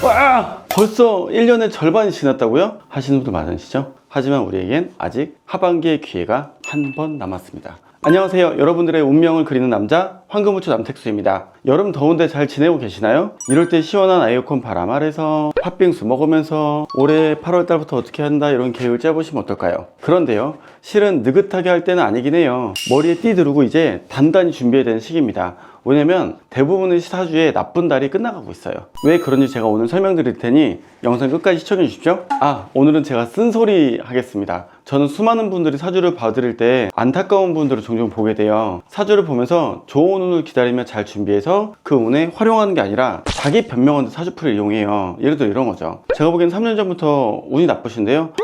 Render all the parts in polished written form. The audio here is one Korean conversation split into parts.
와! 벌써 1년의 절반이 지났다고요? 하시는 분들 많으시죠? 하지만 우리에겐 아직 하반기의 기회가 한 번 남았습니다. 안녕하세요. 여러분들의 운명을 그리는 남자 황금우추 남택수입니다. 여름 더운데 잘 지내고 계시나요? 이럴 때 시원한 에어컨 바람 아래서 팥빙수 먹으면서 올해 8월달부터 어떻게 한다 이런 계획을 짜보시면 어떨까요? 그런데요, 실은 느긋하게 할 때는 아니긴 해요. 머리에 띠 두르고 이제 단단히 준비해야 되는 시기입니다. 왜냐면 대부분의 사주에 나쁜 달이 끝나가고 있어요. 왜 그런지 제가 오늘 설명드릴 테니 영상 끝까지 시청해 주십시오. 오늘은 제가 쓴소리 하겠습니다. 저는 수많은 분들이 사주를 봐드릴 때 안타까운 분들을 종종 보게 돼요. 사주를 보면서 좋은 운을 기다리며 잘 준비해서 그 운에 활용하는 게 아니라 자기 변명하는 사주풀이를 이용해요. 예를 들어 이런 거죠. 제가 보기엔 3년 전부터 운이 나쁘신데요,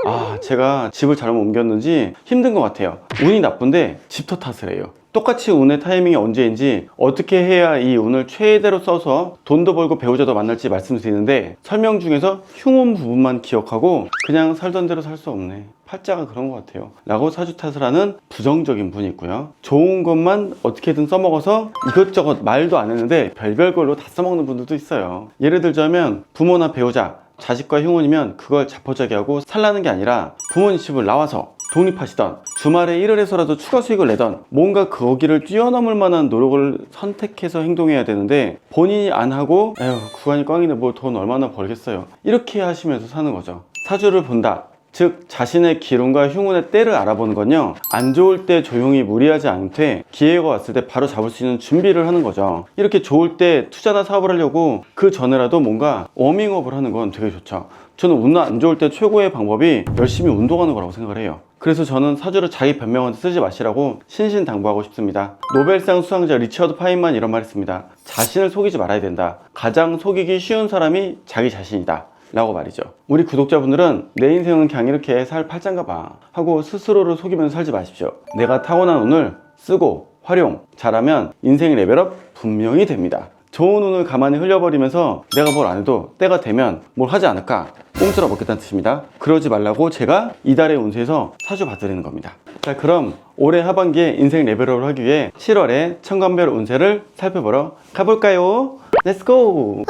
제가 집을 잘못 옮겼는지 힘든 것 같아요. 운이 나쁜데 집터 탓을 해요. 똑같이 운의 타이밍이 언제인지, 어떻게 해야 이 운을 최대로 써서 돈도 벌고 배우자도 만날지 말씀드리는데, 설명 중에서 흉운 부분만 기억하고 그냥 살던 대로 살 수 없네, 팔자가 그런 것 같아요 라고 사주 탓을 하는 부정적인 분이 있고요, 좋은 것만 어떻게든 써먹어서 이것저것 말도 안 했는데 별별 걸로 다 써먹는 분들도 있어요. 예를 들자면 부모나 배우자, 자식과 흉운이면 그걸 자포자기 하고 살라는 게 아니라 부모님 집을 나와서 독립하시던, 주말에 일을 해서라도 추가 수익을 내던, 뭔가 거기를 뛰어넘을 만한 노력을 선택해서 행동해야 되는데 본인이 안 하고 구간이 꽝이네, 뭘 돈 얼마나 벌겠어요, 이렇게 하시면서 사는 거죠. 사주를 본다, 즉 자신의 기운과 흉운의 때를 알아보는 건요, 안 좋을 때 조용히 무리하지 않되 기회가 왔을 때 바로 잡을 수 있는 준비를 하는 거죠. 이렇게 좋을 때 투자나 사업을 하려고 그 전에라도 뭔가 워밍업을 하는 건 되게 좋죠. 저는 운 안 좋을 때 최고의 방법이 열심히 운동하는 거라고 생각을 해요. 그래서 저는 사주를 자기 변명한테 쓰지 마시라고 신신당부하고 싶습니다. 노벨상 수상자 리처드 파인만 이런 말 했습니다. 자신을 속이지 말아야 된다. 가장 속이기 쉬운 사람이 자기 자신이다 라고 말이죠. 우리 구독자분들은 내 인생은 그냥 이렇게 살 팔짱가 봐 하고 스스로를 속이면서 살지 마십시오. 내가 타고난 운을 쓰고 활용 잘하면 인생 레벨업 분명히 됩니다. 좋은 운을 가만히 흘려버리면서 내가 뭘 안 해도 때가 되면 뭘 하지 않을까, 꽁짜로 먹겠다는 뜻입니다. 그러지 말라고 제가 이달의 운세에서 사주 봐드리는 겁니다. 자, 그럼 올해 하반기에 인생 레벨업을 하기 위해 7월에 천간별 운세를 살펴보러 가볼까요? 렛츠고!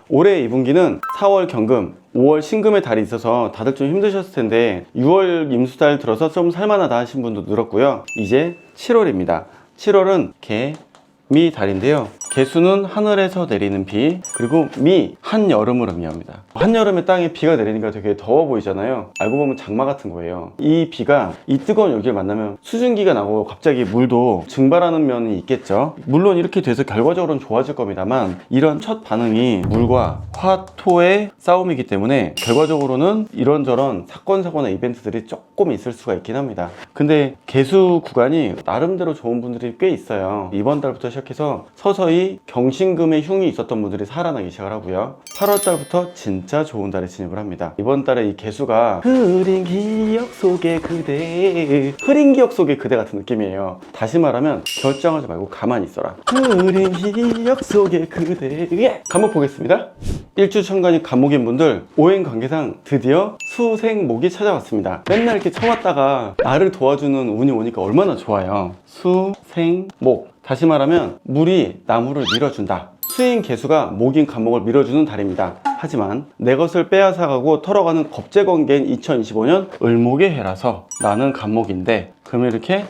올해 2분기는 4월 경금, 5월 신금의 달이 있어서 다들 좀 힘드셨을 텐데 6월 임수달 들어서 좀 살만하다 하신 분도 늘었고요. 이제 7월입니다. 7월은 개미 달인데요, 개수는 하늘에서 내리는 비, 그리고 미, 한여름을 의미합니다. 한여름에 땅에 비가 내리니까 되게 더워 보이잖아요. 알고 보면 장마 같은 거예요. 이 비가 이 뜨거운 열기를 만나면 수증기가 나고 갑자기 물도 증발하는 면이 있겠죠. 물론 이렇게 돼서 결과적으로는 좋아질 겁니다만, 이런 첫 반응이 물과 화, 토의 싸움이기 때문에 결과적으로는 이런저런 사건, 사고나 이벤트들이 조금 있을 수가 있긴 합니다. 근데 개수 구간이 나름대로 좋은 분들이 꽤 있어요. 이번 달부터 시작해서 서서히 경신금의 흉이 있었던 분들이 살아나기 시작을 하고요, 8월달부터 진짜 좋은 달에 진입을 합니다. 이번 달에 이 개수가 흐린 기억 속의 그대, 흐린 기억 속의 그대 같은 느낌이에요. 다시 말하면 결정하지 말고 가만히 있어라. 흐린 기억 속의 그대. 감목 보겠습니다. 일주천간이 간목인 분들, 오행 관계상 드디어 수생목이 찾아왔습니다. 맨날 이렇게 쳐왔다가 나를 도와주는 운이 오니까 얼마나 좋아요. 수생목, 다시 말하면 물이 나무를 밀어준다. 수인 개수가 목인 간목을 밀어주는 달입니다. 하지만 내 것을 빼앗아가고 털어가는 겁제관계인 2025년 을목의 해라서 나는 간목인데, 그러면 이렇게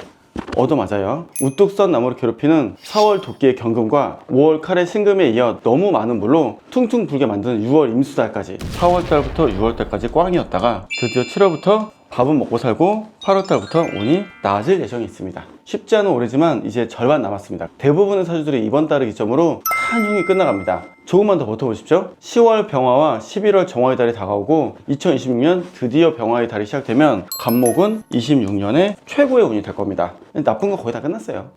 얻어맞아요. 우뚝 선 나무를 괴롭히는 4월 도끼의 경금과 5월 칼의 신금에 이어 너무 많은 물로 퉁퉁 불게 만드는 6월 임수달까지, 4월달부터 6월달까지 꽝이었다가 드디어 7월부터 밥은 먹고 살고 8월달부터 운이 나아질 예정이 있습니다. 쉽지 않은 올해지만 이제 절반 남았습니다. 대부분의 사주들이 이번 달을 기점으로 큰 흉이 끝나갑니다. 조금만 더 버텨보십시오. 10월 병화와 11월 정화의 달이 다가오고 2026년 드디어 병화의 달이 시작되면 간목은 26년에 최고의 운이 될 겁니다. 나쁜 거 거의 다 끝났어요.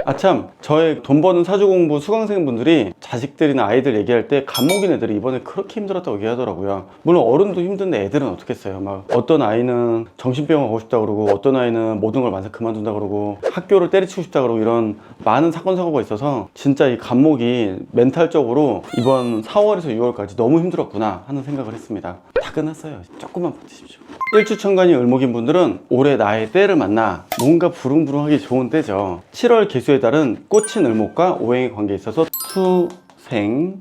아참, 저의 돈 버는 사주 공부 수강생분들이 자식들이나 아이들 얘기할 때 간목인 애들이 이번에 그렇게 힘들었다고 얘기하더라고요. 물론 어른도 힘든데 애들은 어떻겠어요. 막 어떤 아이는 정신병원 가고 싶다 그러고, 어떤 아이는 모든 걸 만사 그만둔다 그러고, 학교를 때려치고 싶다 그러고, 이런 많은 사건 사고가 있어서 진짜 이 간목이 멘탈적으로 이번 4월에서 6월까지 너무 힘들었구나 하는 생각을 했습니다. 다 끝났어요. 조금만 버티십시오. 일주천간이 을목인 분들은 올해 나의 때를 만나 뭔가 부릉부릉하기 좋은 때죠. 7월 개수의 달은 꽂힌 을목과 오행의 관계에 있어서 수생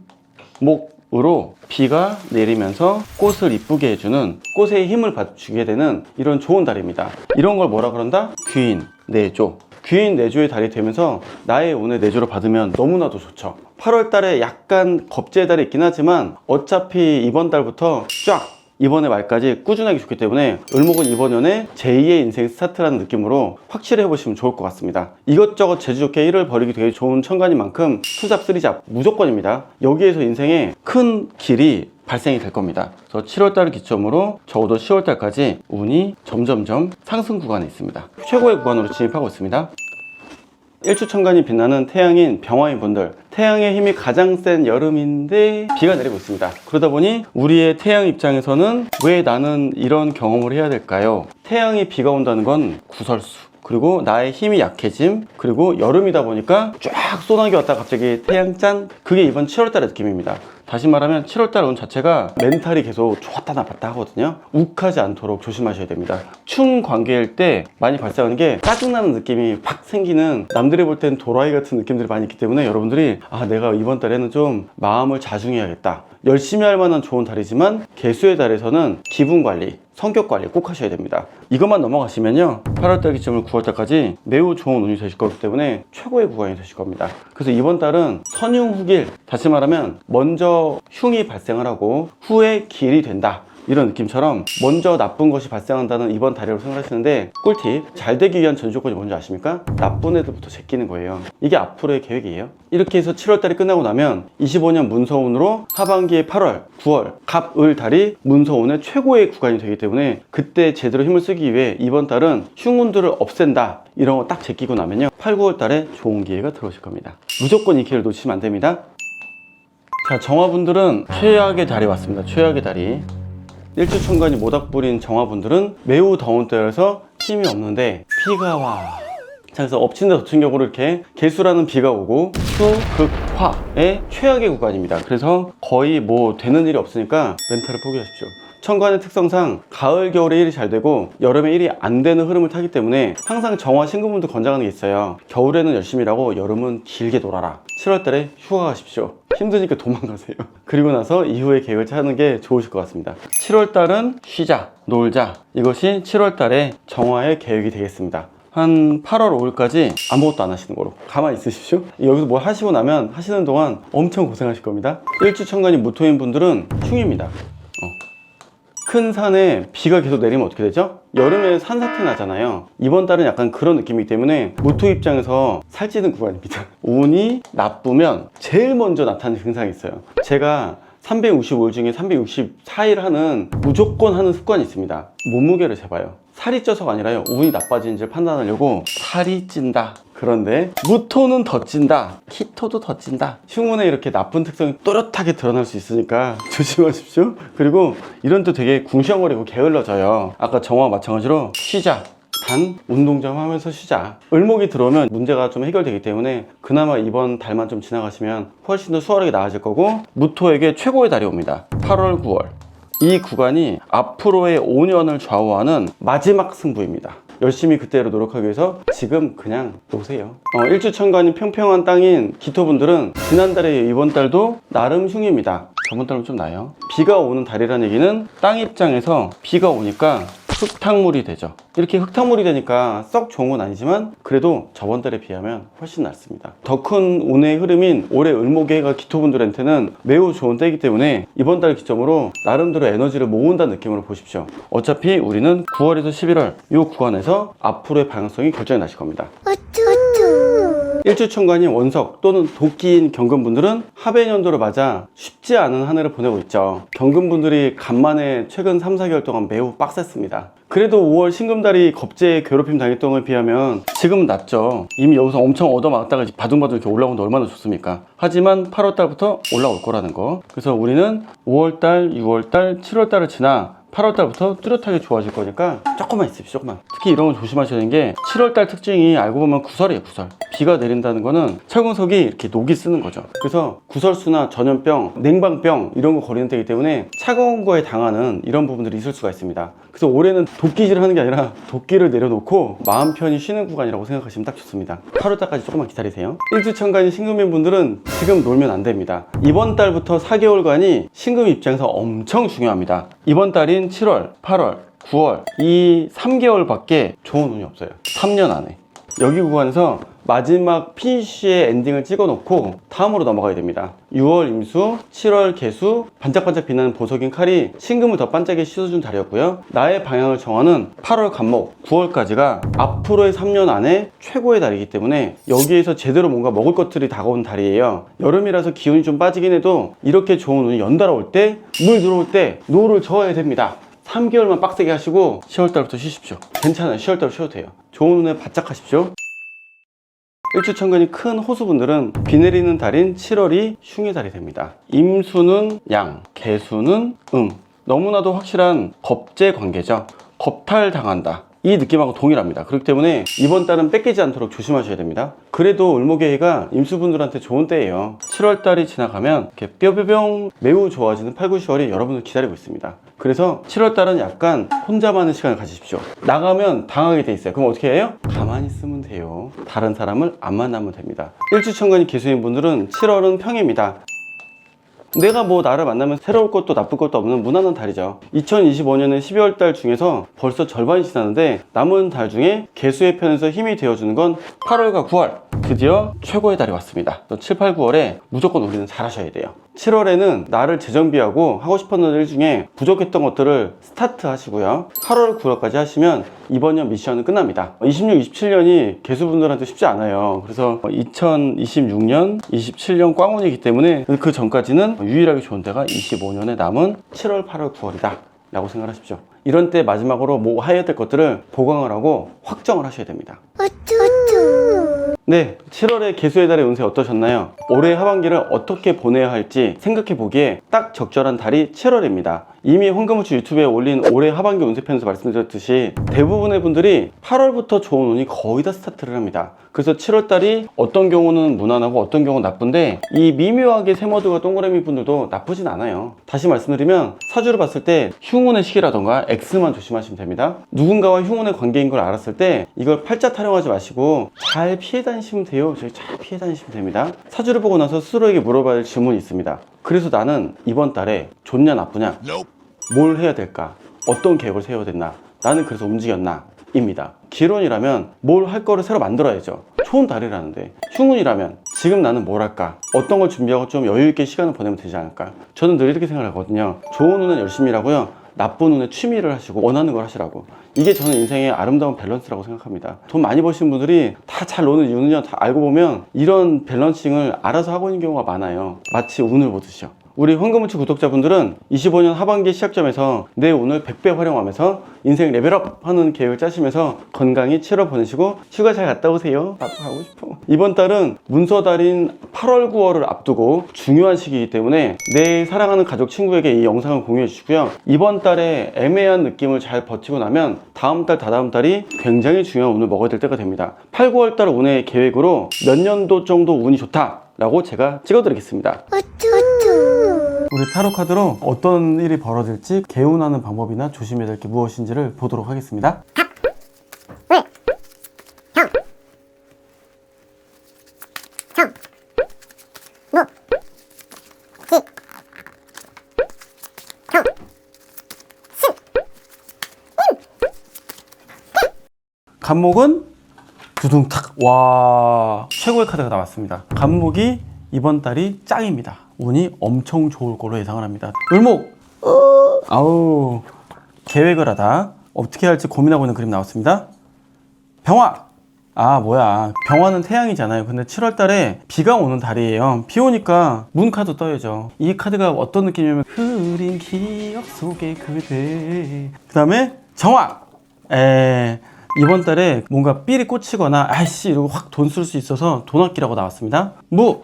목으로 비가 내리면서 꽃을 이쁘게 해주는, 꽃에 힘을 주게 되는 이런 좋은 달입니다. 이런 걸 뭐라 그런다? 귀인 내조. 귀인 내조의 달이 되면서 나의 운을 내조로 받으면 너무나도 좋죠. 8월 달에 약간 겁제의 달이 있긴 하지만 어차피 이번 달부터 쫙 이번에 말까지 꾸준하게 좋기 때문에 을목은 이번 연에 제2의 인생 스타트라는 느낌으로 확실히 해보시면 좋을 것 같습니다. 이것저것 재주 좋게 일을 벌이기 되게 좋은 천간인 만큼 투잡, 쓰리잡 무조건입니다. 여기에서 인생에 큰 길이 발생이 될 겁니다. 그래서 7월달을 기점으로 적어도 10월달까지 운이 점점점 상승 구간에 있습니다. 최고의 구간으로 진입하고 있습니다. 일주천간이 빛나는 태양인 병화인 분들, 태양의 힘이 가장 센 여름인데 비가 내리고 있습니다. 그러다 보니 우리의 태양 입장에서는 왜 나는 이런 경험을 해야 될까요? 태양이 비가 온다는 건 구설수, 그리고 나의 힘이 약해짐, 그리고 여름이다 보니까 쫙 소나기 왔다 갑자기 태양 짠, 그게 이번 7월달의 느낌입니다. 다시 말하면 7월달 운 자체가 멘탈이 계속 좋았다 나빴다 하거든요. 욱하지 않도록 조심하셔야 됩니다. 충 관계일 때 많이 발생하는 게 짜증나는 느낌이 확 생기는, 남들이 볼 땐 도라이 같은 느낌들이 많이 있기 때문에 여러분들이 내가 이번 달에는 좀 마음을 자중해야겠다, 열심히 할 만한 좋은 달이지만 개수의 달에서는 기분 관리, 성격 관리 꼭 하셔야 됩니다. 이것만 넘어가시면요, 8월달 기점을 9월달까지 매우 좋은 운이 되실 거기 때문에 최고의 구간이 되실 겁니다. 그래서 이번 달은 선흉후길, 다시 말하면 먼저 흉이 발생을 하고 후에 길이 된다, 이런 느낌처럼 먼저 나쁜 것이 발생한다는 이번 달이라고 생각하시는데, 꿀팁, 잘 되기 위한 전조건이 뭔지 아십니까? 나쁜 애들부터 제끼는 거예요. 이게 앞으로의 계획이에요. 이렇게 해서 7월달이 끝나고 나면 25년 문서운으로 하반기에 8월, 9월 갑, 을 달이 문서운의 최고의 구간이 되기 때문에 그때 제대로 힘을 쓰기 위해 이번 달은 흉운들을 없앤다, 이런 거 딱 제끼고 나면요, 8, 9월 달에 좋은 기회가 들어오실 겁니다. 무조건 이 기회를 놓치면 안 됩니다. 자, 정화분들은 최악의 달이 왔습니다. 최악의 달이. 일주천간이 모닥불인 정화분들은 매우 더운 때라서 힘이 없는데 비가 와. 자, 그래서 엎친 데 덮친 격으로 이렇게 개수라는 비가 오고 수, 극, 화의 최악의 구간입니다. 그래서 거의 뭐 되는 일이 없으니까 멘탈을 포기하십시오. 천간의 특성상 가을, 겨울에 일이 잘 되고 여름에 일이 안 되는 흐름을 타기 때문에 항상 정화 신금분도 권장하는 게 있어요. 겨울에는 열심히 일하고 여름은 길게 놀아라. 7월달에 휴가 가십시오. 힘드니까 도망가세요. 그리고 나서 이후에 계획을 짜는 게 좋으실 것 같습니다. 7월달은 쉬자, 놀자, 이것이 7월달의 정화의 계획이 되겠습니다. 한 8월 5일까지 아무것도 안 하시는 거로 가만히 있으십시오. 여기서 뭐 하시고 나면 하시는 동안 엄청 고생하실 겁니다. 일주천간이 무토인 분들은 흉입니다. 큰 산에 비가 계속 내리면 어떻게 되죠? 여름에 산사태 나잖아요. 이번 달은 약간 그런 느낌이기 때문에 무토 입장에서 살찌는 구간입니다. 운이 나쁘면 제일 먼저 나타나는 증상이 있어요. 제가 365일 중에 364일 하는, 무조건 하는 습관이 있습니다. 몸무게를 재봐요. 살이 쪄서가 아니라요, 운이 나빠지는지를 판단하려고 살이 찐다. 그런데 무토는 더 찐다, 키토도 더 찐다. 흉운에 이렇게 나쁜 특성이 또렷하게 드러날 수 있으니까 조심하십시오. 그리고 이런 또 되게 궁시렁거리고 게을러져요. 아까 정화와 마찬가지로 쉬자, 단 운동 좀 하면서 쉬자. 을목이 들어오면 문제가 좀 해결되기 때문에 그나마 이번 달만 좀 지나가시면 훨씬 더 수월하게 나아질 거고, 무토에게 최고의 달이 옵니다. 8월, 9월. 이 구간이 앞으로의 5년을 좌우하는 마지막 승부입니다. 열심히 그때로 노력하기 위해서 지금 그냥 노세요. 일주천간이 평평한 땅인 기토분들은 지난달에 이번 달도 나름 흉입니다. 저번 달은 좀 나아요. 비가 오는 달이라는 얘기는 땅 입장에서 비가 오니까 흙탕물이 되죠. 이렇게 흙탕물이 되니까 썩 좋은 건 아니지만 그래도 저번 달에 비하면 훨씬 낫습니다. 더 큰 운의 흐름인 올해 을목의 해가 기토분들한테는 매우 좋은 때이기 때문에 이번 달 기점으로 나름대로 에너지를 모은다는 느낌으로 보십시오. 어차피 우리는 9월에서 11월 이 구간에서 앞으로의 방향성이 결정이 나실 겁니다. 일주천간이 원석 또는 도끼인 경금분들은 합해년도를 맞아 쉽지 않은 한 해를 보내고 있죠. 경금분들이 간만에 최근 3, 4개월 동안 매우 빡셌습니다. 그래도 5월 신금달이 겁제에 괴롭힘 당했던 거에 비하면 지금은 낫죠. 이미 여기서 엄청 얻어맞다가 바둥바둥 이렇게 올라오는데 얼마나 좋습니까? 하지만 8월달부터 올라올 거라는 거. 그래서 우리는 5월달, 6월달, 7월달을 지나 8월달부터 뚜렷하게 좋아질 거니까 조금만 있읍시오. 조금만. 특히 이런 거 조심하셔야 되는 게 7월달 특징이 알고 보면 구설이에요. 구설. 비가 내린다는 거는 철근석이 이렇게 녹이 쓰는 거죠. 그래서 구설수나 전염병, 냉방병 이런 거 걸리는 때이기 때문에 차가운 거에 당하는 이런 부분들이 있을 수가 있습니다. 그래서 올해는 도끼질을 하는 게 아니라 도끼를 내려놓고 마음 편히 쉬는 구간이라고 생각하시면 딱 좋습니다. 8월달까지 조금만 기다리세요. 일주천간이 신금인 분들은 지금 놀면 안 됩니다. 이번 달부터 4개월간이 신금 입장에서 엄청 중요합니다. 이번 달인 7월, 8월, 9월 이 3개월밖에 좋은 운이 없어요. 3년 안에. 여기 구간에서 마지막 피니쉬의 엔딩을 찍어 놓고 다음으로 넘어가야 됩니다. 6월 임수, 7월 개수, 반짝반짝 빛나는 보석인 칼이 신금을 더 반짝이게 씻어준 달이었고요. 나의 방향을 정하는 8월 간목, 9월까지가 앞으로의 3년 안에 최고의 달이기 때문에 여기에서 제대로 뭔가 먹을 것들이 다가오는 달이에요. 여름이라서 기운이 좀 빠지긴 해도 이렇게 좋은 운이 연달아 올 때, 물 들어올 때 노를 저어야 됩니다. 3개월만 빡세게 하시고 10월달부터 쉬십시오. 괜찮아요. 10월달 쉬어도 돼요. 좋은 운에 바짝 하십시오. 일주천간이 큰 호수분들은 비 내리는 달인 7월이 흉의 달이 됩니다. 임수는 양, 개수는 너무나도 확실한 겁제 관계죠. 겁탈당한다. 이 느낌하고 동일합니다. 그렇기 때문에 이번 달은 뺏기지 않도록 조심하셔야 됩니다. 그래도 을목의 해가 임수분들한테 좋은 때예요. 7월달이 지나가면 이렇게 뿅뿅뿅 매우 좋아지는 8, 9, 10월이 여러분을 기다리고 있습니다. 그래서 7월달은 약간 혼자만의 시간을 가지십시오. 나가면 당하게 돼 있어요. 그럼 어떻게 해요? 가만히 있으면 돼요. 다른 사람을 안 만나면 됩니다. 일주천간이 개수인 분들은 7월은 평입니다. 내가 뭐 나를 만나면 새로울 것도 나쁠 것도 없는 무난한 달이죠. 2025년의 12월 달 중에서 벌써 절반이 지났는데 남은 달 중에 개수의 편에서 힘이 되어주는 건 8월과 9월. 드디어 최고의 달이 왔습니다. 7, 8, 9월에 무조건 우리는 잘하셔야 돼요. 7월에는 나를 재정비하고 하고 싶었던 일 중에 부족했던 것들을 스타트 하시고요. 8월, 9월까지 하시면 이번 년 미션은 끝납니다. 26, 27년이 개수분들한테 쉽지 않아요. 그래서 2026년, 27년 꽝운이기 때문에 그 전까지는 유일하게 좋은 때가 25년에 남은 7월, 8월, 9월이다 라고 생각하십시오. 이런 때 마지막으로 뭐 해야 될 것들을 보강을 하고 확정을 하셔야 됩니다. 네, 7월의 개수의 달의 운세 어떠셨나요? 올해 하반기를 어떻게 보내야 할지 생각해 보기에 딱 적절한 달이 7월입니다. 이미 황금우추 유튜브에 올린 올해 하반기 운세편에서 말씀드렸듯이 대부분의 분들이 8월부터 좋은 운이 거의 다 스타트를 합니다. 그래서 7월달이 어떤 경우는 무난하고 어떤 경우는 나쁜데 이 미묘하게 세모드가 동그라미 분들도 나쁘진 않아요. 다시 말씀드리면 사주를 봤을 때 흉운의 시기라던가 X만 조심하시면 됩니다. 누군가와 흉운의 관계인 걸 알았을 때 이걸 팔자 타령하지 마시고 잘 피해 다니시면 돼요. 잘 피해 다니시면 됩니다. 사주를 보고 나서 스스로에게 물어봐야 할 질문이 있습니다. 그래서 나는 이번 달에 좋냐 나쁘냐? 뭘 해야 될까? 어떤 계획을 세워야 됐나? 나는 그래서 움직였나? 입니다. 기론이라면 뭘 할 거를 새로 만들어야죠. 좋은 달이라는데. 흉운이라면 지금 나는 뭘 할까? 어떤 걸 준비하고 좀 여유 있게 시간을 보내면 되지 않을까? 저는 늘 이렇게 생각하거든요. 좋은 운은 열심히 일하고요. 나쁜 운에 취미를 하시고 원하는 걸 하시라고. 이게 저는 인생의 아름다운 밸런스라고 생각합니다. 돈 많이 버시는 분들이 다 잘 노는 이유는요, 다 알고 보면 이런 밸런싱을 알아서 하고 있는 경우가 많아요. 마치 운을 보듯이요. 우리 황금우추 구독자분들은 25년 하반기 시작점에서 내 운을 100배 활용하면서 인생 레벨업 하는 계획을 짜시면서 건강히 7월 보내시고 휴가 잘 갔다 오세요. 나도 가고 싶어. 이번 달은 문서달인 8월, 9월을 앞두고 중요한 시기이기 때문에 내 사랑하는 가족, 친구에게 이 영상을 공유해 주시고요. 이번 달에 애매한 느낌을 잘 버티고 나면 다음 달, 다다음 달이 굉장히 중요한 운을 먹어야 될 때가 됩니다. 8, 9월 달 운의 계획으로 몇 년도 정도 운이 좋다 라고 제가 찍어드리겠습니다. 우리 타로 카드로 어떤 일이 벌어질지 개운하는 방법이나 조심해야 될 게 무엇인지를 보도록 하겠습니다. 간목은 두둥탁. 와, 최고의 카드가 나왔습니다. 간목이 이번 달이 짱입니다. 운이 엄청 좋을 걸로 예상을 합니다. 을목! 아우, 계획을 하다 어떻게 할지 고민하고 있는 그림 나왔습니다. 병화! 아, 뭐야, 병화는 태양이잖아요. 근데 7월 달에 비가 오는 달이에요. 비 오니까 문 카드 떠야죠. 이 카드가 어떤 느낌이냐면 흐린 기억 속에 그대. 그 다음에 정화! 이번 달에 뭔가 삘이 꽂히거나 아이씨 이러고 확 돈 쓸 수 있어서 돈 아끼라고 나왔습니다. 무!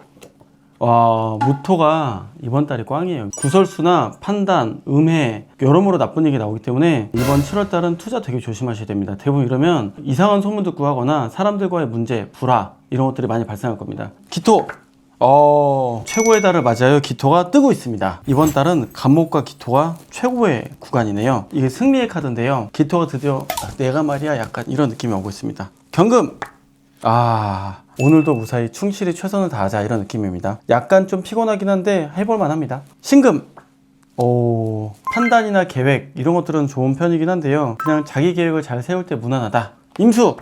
와, 무토가 이번 달이 꽝이에요. 구설수나 판단, 음해 여러모로 나쁜 얘기 나오기 때문에 이번 7월 달은 투자 되게 조심하셔야 됩니다. 대부분 이러면 이상한 소문 듣고 하거나 사람들과의 문제, 불화 이런 것들이 많이 발생할 겁니다. 기토! 최고의 달을 맞아요. 기토가 뜨고 있습니다. 이번 달은 간목과 기토가 최고의 구간이네요. 이게 승리의 카드인데요. 기토가 드디어 내가 말이야 약간 이런 느낌이 오고 있습니다. 경금! 오늘도 무사히 충실히 최선을 다하자 이런 느낌입니다. 약간 좀 피곤하긴 한데 해볼만 합니다. 신금! 판단이나 계획 이런 것들은 좋은 편이긴 한데요. 그냥 자기 계획을 잘 세울 때 무난하다. 임수!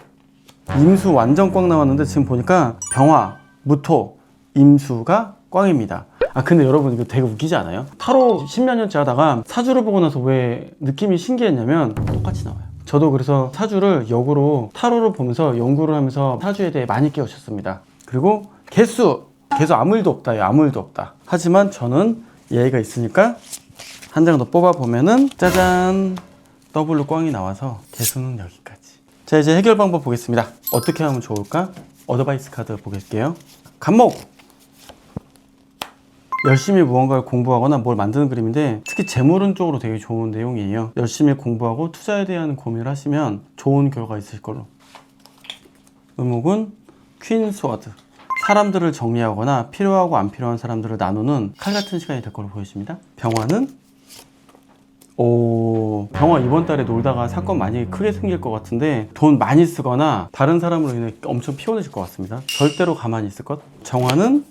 임수 완전 꽝 나왔는데 지금 보니까 병화, 무토, 임수가 꽝입니다. 근데 여러분 이거 되게 웃기지 않아요? 타로 10몇 년째 하다가 사주를 보고 나서 왜 느낌이 신기했냐면 똑같이 나와요. 저도 그래서 사주를 역으로 타로를 보면서 연구를 하면서 사주에 대해 많이 깨우쳤습니다. 그리고 개수 아무 일도 없다. 아무 일도 없다. 하지만 저는 예의가 있으니까 한 장 더 뽑아보면은 짜잔 더블로 꽝이 나와서 개수는 여기까지. 자, 이제 해결 방법 보겠습니다. 어떻게 하면 좋을까? 어드바이스 카드 보겠게요. 간목! 열심히 무언가를 공부하거나 뭘 만드는 그림인데 특히 재물운 쪽으로 되게 좋은 내용이에요. 열심히 공부하고 투자에 대한 고민을 하시면 좋은 결과가 있을 걸로. 음목은 퀸 스워드. 사람들을 정리하거나 필요하고 안 필요한 사람들을 나누는 칼 같은 시간이 될 걸로 보여집니다. 병화는 병화 이번 달에 놀다가 사건 많이 크게 생길 것 같은데 돈 많이 쓰거나 다른 사람으로 인해 엄청 피곤해질 것 같습니다. 절대로 가만히 있을 것. 정화는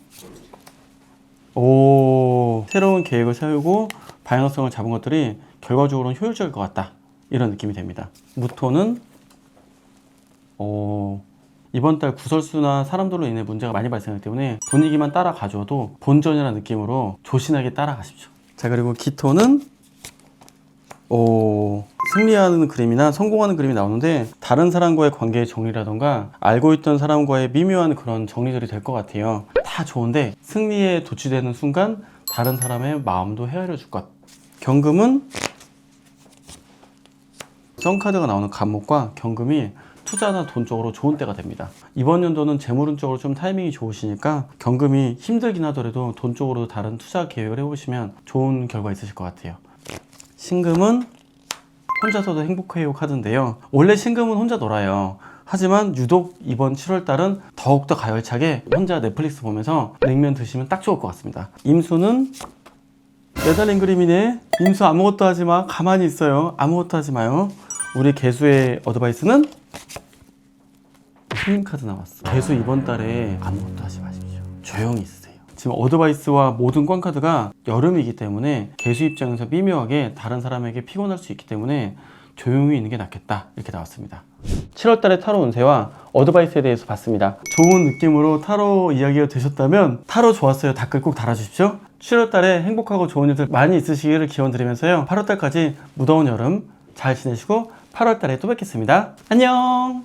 새로운 계획을 세우고 방향성을 잡은 것들이 결과적으로는 효율적일 것 같다 이런 느낌이 됩니다. 무토는 이번 달 구설수나 사람들로 인해 문제가 많이 발생하기 때문에 분위기만 따라가줘도 본전이라는 느낌으로 조신하게 따라가십시오. 자, 그리고 기토는 승리하는 그림이나 성공하는 그림이 나오는데 다른 사람과의 관계의 정리라던가 알고 있던 사람과의 미묘한 그런 정리들이 될 것 같아요. 다 좋은데 승리에 도취되는 순간 다른 사람의 마음도 헤아려 줄 것. 경금은 썬카드가 나오는 간목과 경금이 투자나 돈 쪽으로 좋은 때가 됩니다. 이번 연도는 재물운 쪽으로 좀 타이밍이 좋으시니까 경금이 힘들긴 하더라도 돈 쪽으로 다른 투자 계획을 해보시면 좋은 결과 있으실 것 같아요. 신금은 혼자서도 행복해요 카드인데요. 원래 신금은 혼자 놀아요. 하지만 유독 이번 7월달은 더욱더 가열차게 혼자 넷플릭스 보면서 냉면 드시면 딱 좋을 것 같습니다. 임수는 매달린 그림이네. 임수 아무것도 하지 마. 가만히 있어요. 아무것도 하지 마요. 우리 개수의 어드바이스는 힐링 카드 나왔어. 개수 이번 달에 아무것도 하지 마십시오. 조용히 있으세요. 지금 어드바이스와 모든 꽝 카드가 여름이기 때문에 개수 입장에서 미묘하게 다른 사람에게 피곤할 수 있기 때문에 조용히 있는 게 낫겠다 이렇게 나왔습니다. 7월달의 타로 운세와 어드바이스에 대해서 봤습니다. 좋은 느낌으로 타로 이야기가 되셨다면 타로 좋았어요 댓글 꼭 달아주십시오. 7월달에 행복하고 좋은 일들 많이 있으시기를 기원드리면서요. 8월달까지 무더운 여름 잘 지내시고 8월달에 또 뵙겠습니다. 안녕.